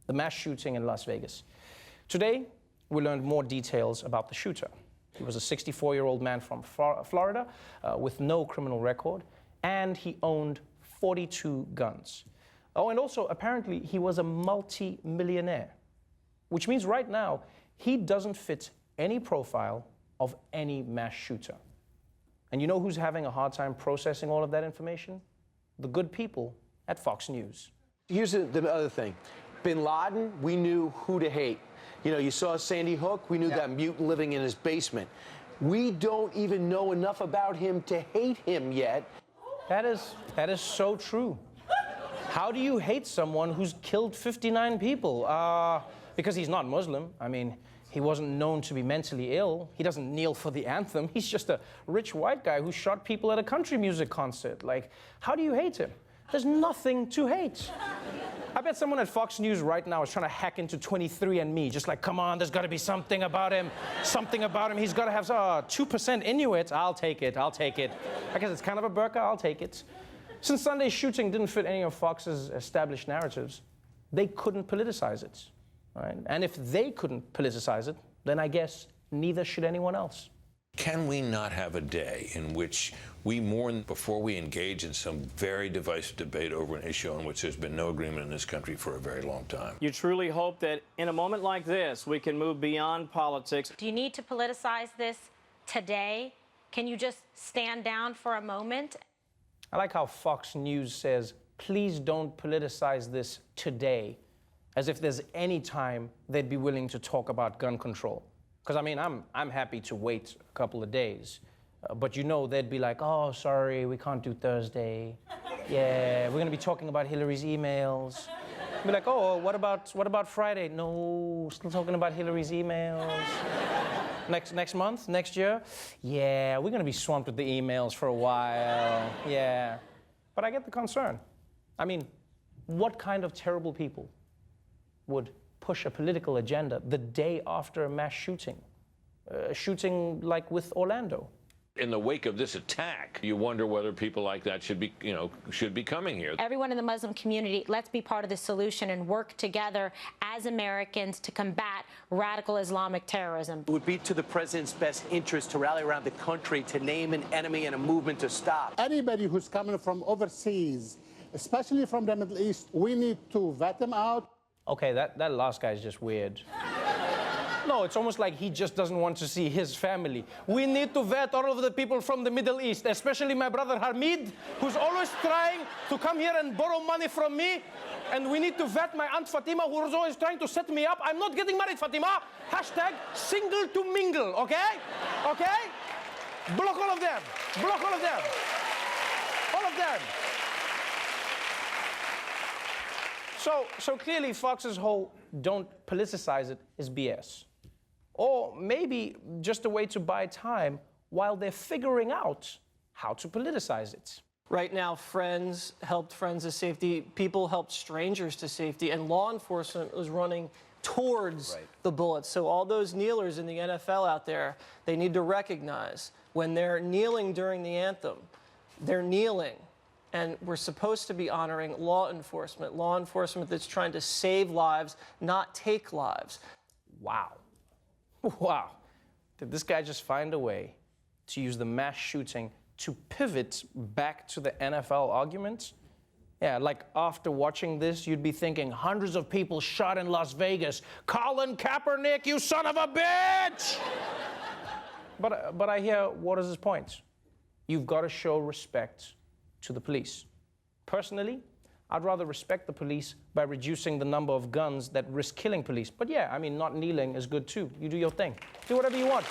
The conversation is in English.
the mass shooting in Las Vegas. Today, we learned more details about the shooter. He was a 64-year-old man from Florida with no criminal record, and he owned 42 guns. Oh, and also, apparently, he was a multi-millionaire, which means right now, he doesn't fit any profile of any mass shooter. And you know who's having a hard time processing all of that information? The good people at Fox News. Here's the other thing. Bin Laden, we knew who to hate. You know, you saw Sandy Hook, we knew that mutant living in his basement. We don't even know enough about him to hate him yet. That is so true. How do you hate someone who's killed 59 people? Because he's not Muslim. I mean, he wasn't known to be mentally ill. He doesn't kneel for the anthem. He's just a rich white guy who shot people at a country music concert. Like, how do you hate him? There's nothing to hate. I bet someone at Fox News right now is trying to hack into 23andMe, just like, come on, there's got to be something about him. Something about him. He's got to have 2% Inuit. I'll take it. I'll take it. I guess it's kind of a burqa. I'll take it. Since Sunday's shooting didn't fit any of Fox's established narratives, they couldn't politicize it. Right? And if they couldn't politicize it, then I guess neither should anyone else. Can we not have a day in which we mourn before we engage in some very divisive debate over an issue on which there's been no agreement in this country for a very long time? You truly hope that in a moment like this, we can move beyond politics. Do you need to politicize this today? Can you just stand down for a moment? I like how Fox News says, please don't politicize this today, as if there's any time they'd be willing to talk about gun control. Because, I mean, I'm happy to wait a couple of days. But you know, they'd be like, oh, sorry, we can't do Thursday. Yeah, we're going to be talking about Hillary's emails. Be like, oh, what about Friday? No, still talking about Hillary's emails. Next month, next year? Yeah, we're going to be swamped with the emails for a while. Yeah. But I get the concern. I mean, what kind of terrible people would push a political agenda the day after a mass shooting? Shooting like with Orlando. In the wake of this attack, you wonder whether people like that should be coming here. Everyone in the Muslim community, let's be part of the solution and work together as Americans to combat radical Islamic terrorism. It would be to the president's best interest to rally around the country to name an enemy and a movement to stop. Anybody who's coming from overseas, especially from the Middle East, we need to vet them out. Okay, that last guy is just weird. No, it's almost like he just doesn't want to see his family. We need to vet all of the people from the Middle East, especially my brother Hamid, who's always trying to come here and borrow money from me. And we need to vet my Aunt Fatima, who's always trying to set me up. I'm not getting married, Fatima. Hashtag single to mingle, okay? Okay? Block all of them. Block all of them. All of them. So clearly Fox's whole don't politicize it is BS. Or maybe just a way to buy time while they're figuring out how to politicize it. Right now, friends helped friends to safety, people helped strangers to safety, and law enforcement was running towards the bullets. So all those kneelers in the NFL out there, they need to recognize when they're kneeling during the anthem, they're kneeling. And we're supposed to be honoring law enforcement that's trying to save lives, not take lives. Wow. Wow. Did this guy just find a way to use the mass shooting to pivot back to the NFL argument? Yeah, like after watching this, you'd be thinking, hundreds of people shot in Las Vegas. Colin Kaepernick, you son of a bitch! But I hear, what is his point? You've got to show respect to the police. Personally, I'd rather respect the police by reducing the number of guns that risk killing police. But yeah, I mean, not kneeling is good too. You do your thing. Do whatever you want.